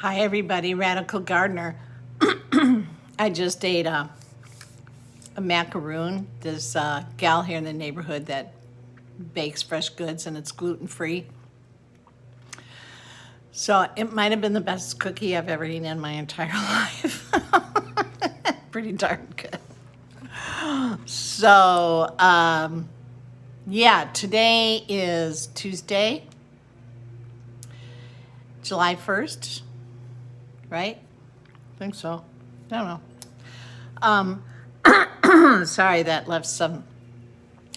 Hi, everybody. Radical Gardener. I just ate a macaroon. This gal here in the neighborhood that bakes fresh goods and it's gluten-free. So it might have been the best cookie I've ever eaten in my entire life. Pretty darn good. So, yeah, today is Tuesday, July 1st, right? I think so. I don't know. Sorry, that left some.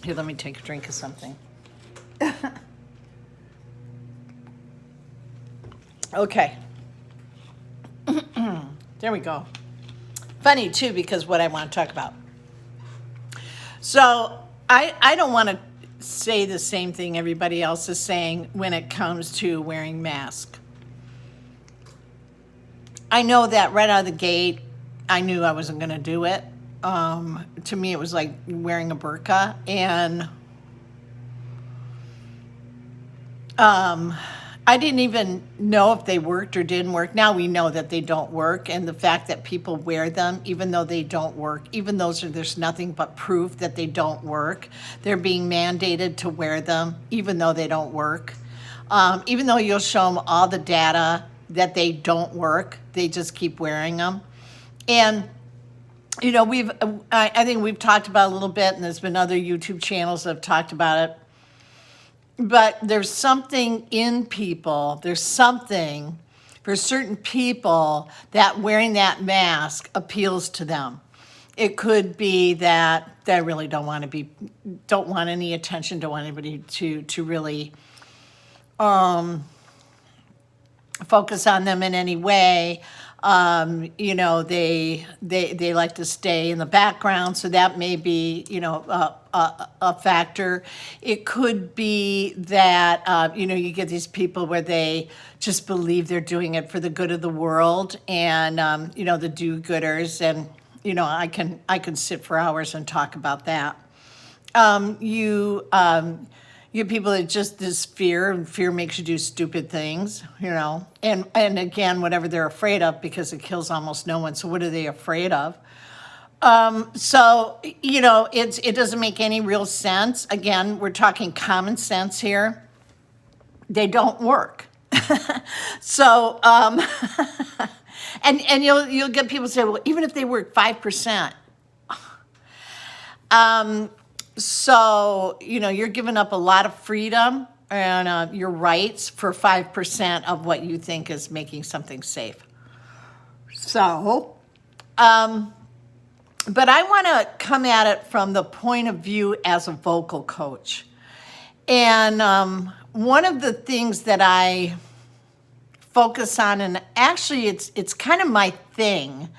Here, let me take a drink of something. Okay. There we go. Funny, too, because what I want to talk about. So I don't want to say the same thing everybody else is saying when it comes to wearing masks. I know that right out of the gate, I knew I wasn't going to do it. To me, it was like wearing a burqa. And I didn't even know if they worked or didn't work. Now we know that they don't work. And the fact that people wear them, even though they don't work, even though there's nothing but proof that they don't work, they're being mandated to wear them, even though they don't work. Even though you'll show them all the data that they don't work, they just keep wearing them. And, you know, I think we've talked about it a little bit, and there's been other YouTube channels that have talked about it. But there's something in people, there's something for certain people that wearing that mask appeals to them. It could be that they really don't want any attention, don't want anybody to really focus on them in any way. You know, they like to stay in the background, so that may be, you know, a factor. It could be that, you know, you get these people where they just believe they're doing it for the good of the world, and, you know, the do-gooders, and, you know, I can sit for hours and talk about that. You have people that just this fear, and fear makes you do stupid things, you know, and again, whatever they're afraid of, because it kills almost no one. So what are they afraid of? So, you know, it doesn't make any real sense. Again, we're talking common sense here. They don't work. So, and you'll get people say, well, even if they work 5%. So, you know, you're giving up a lot of freedom and your rights for 5% of what you think is making something safe. So, but I want to come at it from the point of view as a vocal coach. And one of the things that I focus on, and actually it's kind of my thing,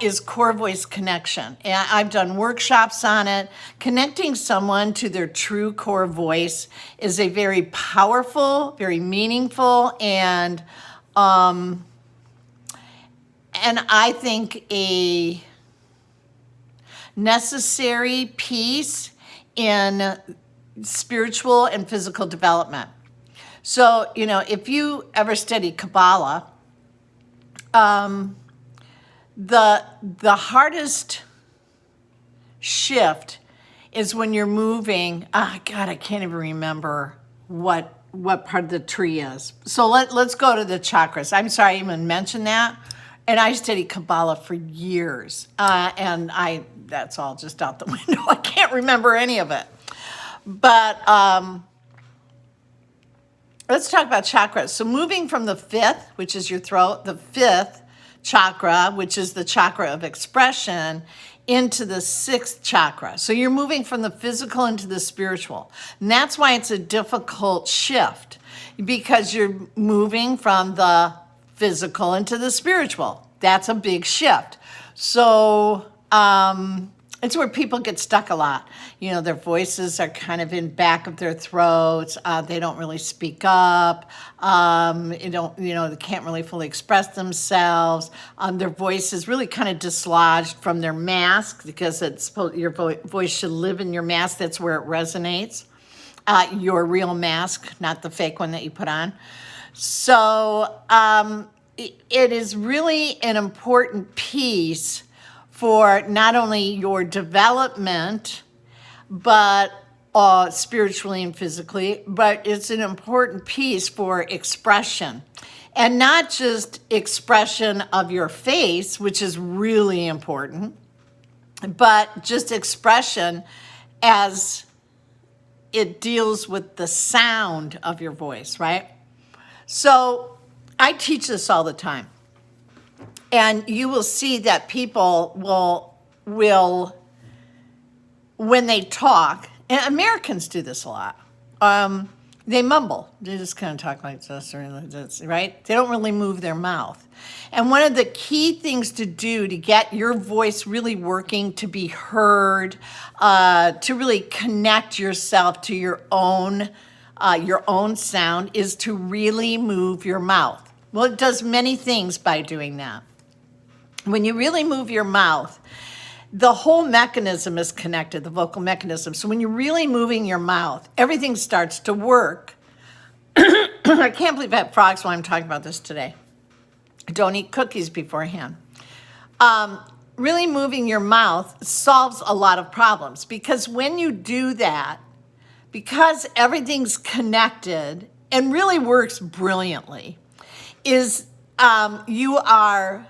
is core voice connection. And I've done workshops on it. Connecting someone to their true core voice is a very powerful, very meaningful, and I think a necessary piece in spiritual and physical development. So, you know, if you ever study Kabbalah, the hardest shift is when you're moving. God, I can't even remember what part of the tree is. So let's go to the chakras. I'm sorry I even mentioned that. And I studied Kabbalah for years. And that's all just out the window. I can't remember any of it. But let's talk about chakras. So moving from the fifth, which is your throat, the fifth chakra, which is the chakra of expression, into the sixth chakra. So you're moving from the physical into the spiritual. And that's why it's a difficult shift, because you're moving from the physical into the spiritual. That's a big shift. So it's where people get stuck a lot. You know, their voices are kind of in back of their throats. They don't really speak up. They can't really fully express themselves. Their voice is really kind of dislodged from their mask, because your voice should live in your mask. That's where it resonates. Your real mask, not the fake one that you put on. So it is really an important piece for not only your development, but spiritually and physically, but it's an important piece for expression. And not just expression of your face, which is really important, but just expression as it deals with the sound of your voice, right? So I teach this all the time. And you will see that people will when they talk, and Americans do this a lot, they mumble. They just kind of talk like this or like this, right? They don't really move their mouth. And one of the key things to do to get your voice really working, to be heard, to really connect yourself to your own sound, is to really move your mouth. Well, it does many things by doing that. When you really move your mouth, the whole mechanism is connected, the vocal mechanism. So when you're really moving your mouth, everything starts to work. I can't believe I have frogs while I'm talking about this today. Don't eat cookies beforehand. Really moving your mouth solves a lot of problems, because when you do that, because everything's connected and really works brilliantly, is you are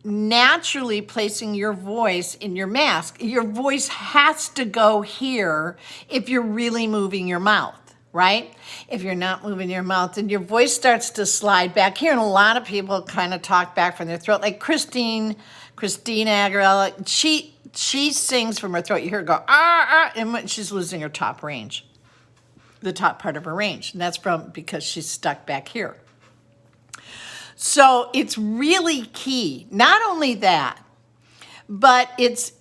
naturally placing your voice in your mask. Your voice has to go here if you're really moving your mouth, right? If you're not moving your mouth, then your voice starts to slide back here. And a lot of people kind of talk back from their throat, like Christina Aguilera. She sings from her throat. You hear her go, and when she's losing her top range, the top part of her range. And that's because she's stuck back here. So it's really key. Not only that, but it's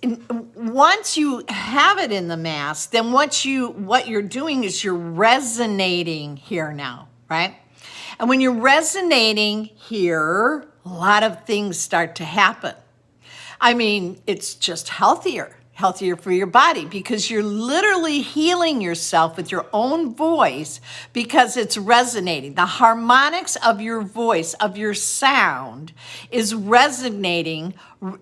once you have it in the mask, then what you're doing is you're resonating here now, right? And when you're resonating here, a lot of things start to happen. I mean, it's just healthier for your body, because you're literally healing yourself with your own voice, because it's resonating. The harmonics of your voice, of your sound, is resonating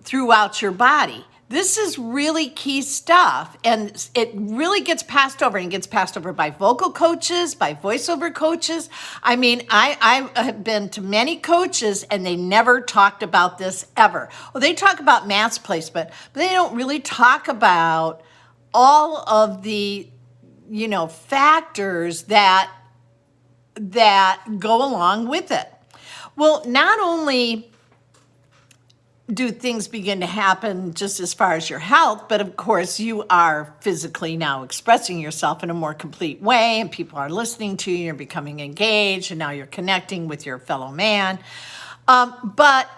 throughout your body. This is really key stuff, and it really gets passed over, and it gets passed over by vocal coaches, by voiceover coaches. I mean, I have been to many coaches, and they never talked about this ever. Well, they talk about mask placement, but they don't really talk about all of the, factors that go along with it. Well, not only do things begin to happen just as far as your health, but of course you are physically now expressing yourself in a more complete way, and people are listening to you, you're becoming engaged, and now you're connecting with your fellow man. But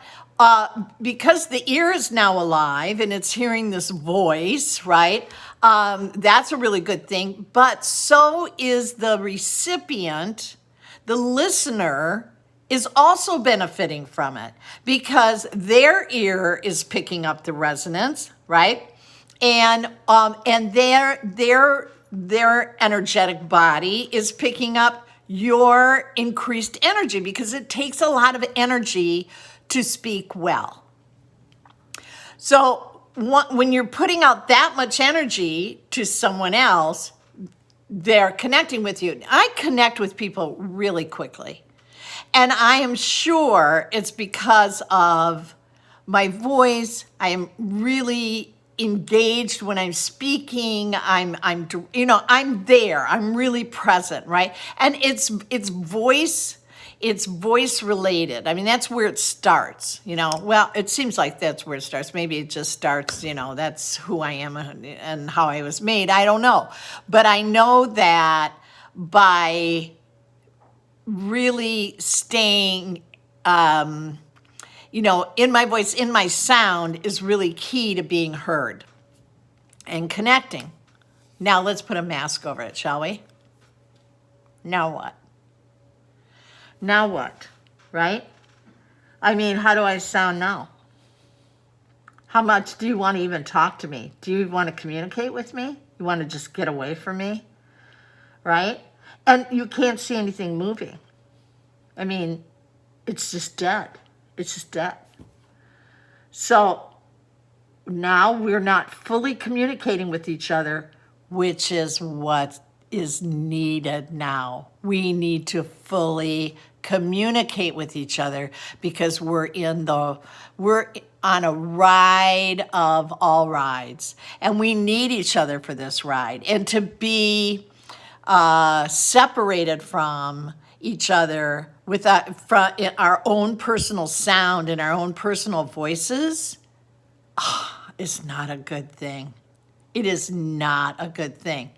because the ear is now alive and it's hearing this voice, right? That's a really good thing, but so is the recipient, the listener, is also benefiting from it, because their ear is picking up the resonance, right? And their energetic body is picking up your increased energy, because it takes a lot of energy to speak well. So when you're putting out that much energy to someone else, they're connecting with you. I connect with people really quickly. And I am sure it's because of my voice. I am really engaged when I'm speaking. I'm there. I'm really present, right? And it's voice related. I mean, that's where it starts, Well, it seems like that's where it starts. Maybe it just starts, that's who I am and how I was made. I don't know. But I know that by really staying, in my voice, in my sound, is really key to being heard and connecting. Now let's put a mask over it, shall we? Now what? Right? I mean, how do I sound now? How much do you want to even talk to me? Do you want to communicate with me? You want to just get away from me? Right? And you can't see anything moving. I mean, it's just dead. It's just death. So now we're not fully communicating with each other, which is what is needed now. We need to fully communicate with each other because we're on a ride of all rides, and we need each other for this ride. And to be separated from each other with our own personal sound and our own personal voices is not a good thing. It is not a good thing.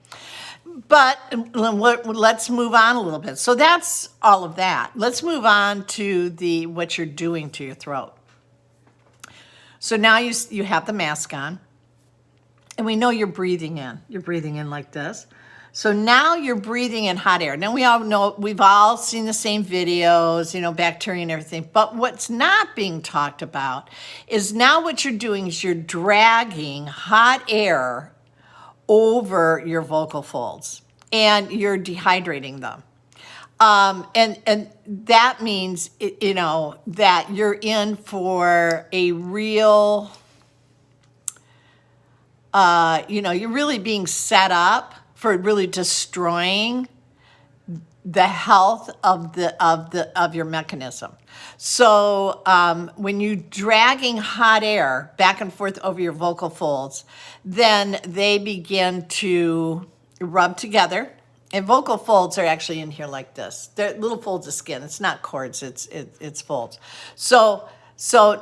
But let's move on a little bit. So that's all of that. Let's move on to what you're doing to your throat. So now you have the mask on, and we know you're breathing in. You're breathing in like this. So now you're breathing in hot air. Now we all know, we've all seen the same videos, bacteria and everything. But what's not being talked about is now what you're doing is you're dragging hot air over your vocal folds, and you're dehydrating them. And that means, that you're in for a real, you're really being set up for really destroying the health of your mechanism. So when you're dragging hot air back and forth over your vocal folds, then they begin to rub together. And vocal folds are actually in here like this. They're little folds of skin. It's not cords, it's folds. So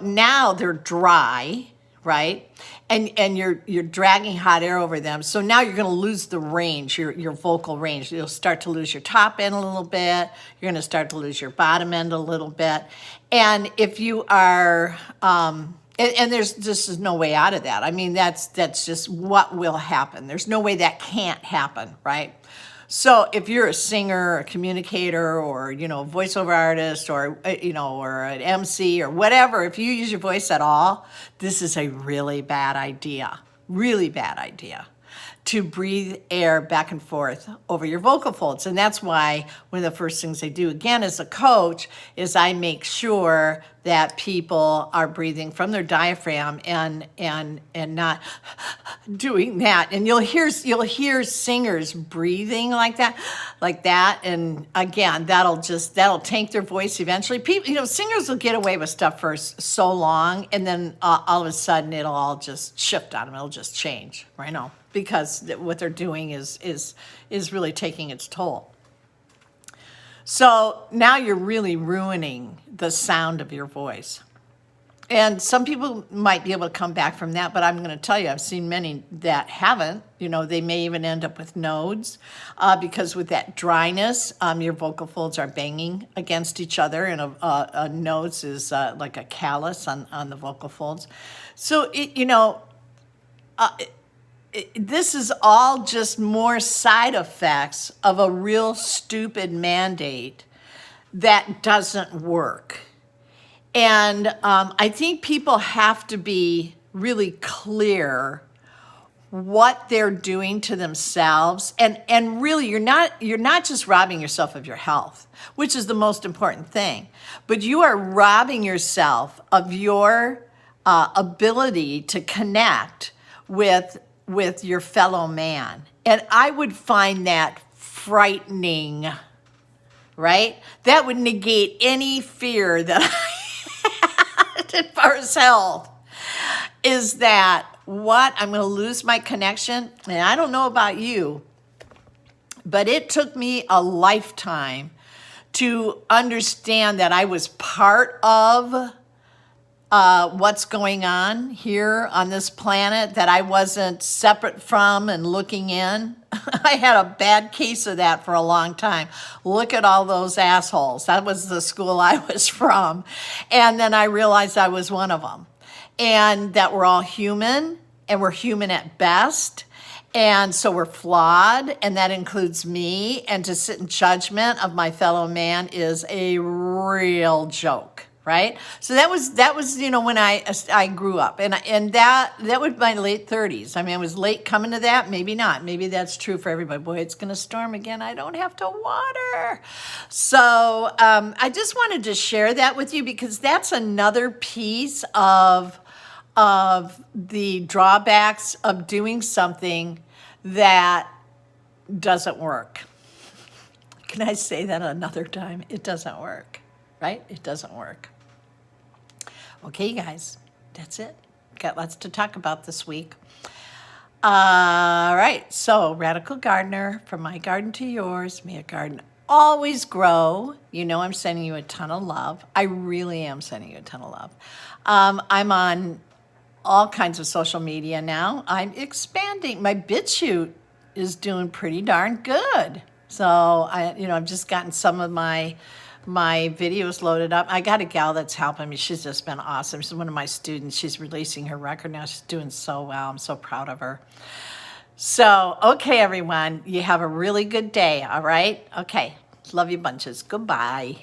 now they're dry, right? And you're dragging hot air over them. So now you're going to lose the range, your vocal range. You'll start to lose your top end a little bit. You're going to start to lose your bottom end a little bit. And if you are, and there's just no way out of that. I mean, that's just what will happen. There's no way that can't happen, right? So if you're a singer, a communicator, or, voiceover artist, or, or an MC or whatever, if you use your voice at all, this is a really bad idea to breathe air back and forth over your vocal folds. And that's why one of the first things I do, again, as a coach, is I make sure that people are breathing from their diaphragm and not doing that. And you'll hear singers breathing like that. And again, that'll tank their voice eventually. People, singers will get away with stuff for so long, and then all of a sudden it'll all just shift on them. It'll just change, right now, because what they're doing is really taking its toll. So now you're really ruining the sound of your voice. And some people might be able to come back from that, but I'm going to tell you, I've seen many that haven't. They may even end up with nodes because with that dryness, your vocal folds are banging against each other, and a nodes is like a callus on the vocal folds. So, this is all just more side effects of a real stupid mandate that doesn't work. And I think people have to be really clear what they're doing to themselves. And really, you're not just robbing yourself of your health, which is the most important thing, but you are robbing yourself of your ability to connect with your fellow man. And I would find that frightening, right? That would negate any fear that I had as far as health, is that I'm going to lose my connection. And I don't know about you, but it took me a lifetime to understand that I was part of what's going on here on this planet, that I wasn't separate from and looking in. I had a bad case of that for a long time. Look at all those assholes. That was the school I was from. And then I realized I was one of them. And that we're all human, and we're human at best. And so we're flawed, and that includes me. And to sit in judgment of my fellow man is a real joke. right? So that was when I grew up, and that was my late 30s. I mean, I was late coming to that. Maybe not. Maybe that's true for everybody. Boy, it's gonna storm again. I don't have to water. So I just wanted to share that with you because that's another piece of the drawbacks of doing something that doesn't work. Can I say that another time? It doesn't work, right? It doesn't work. Okay, you guys, that's it. Got lots to talk about this week. All right, so Radical Gardener, from my garden to yours, may a garden always grow. You know I'm sending you a ton of love. I really am sending you a ton of love. I'm on all kinds of social media now. I'm expanding. My BitChute is doing pretty darn good. So I've just gotten some of my videos loaded up. I got a gal that's helping me. She's just been awesome. She's one of my students. She's releasing her record now. She's doing so well. I'm so proud of her. So, okay, everyone, you have a really good day, all right? Okay, love you bunches. Goodbye.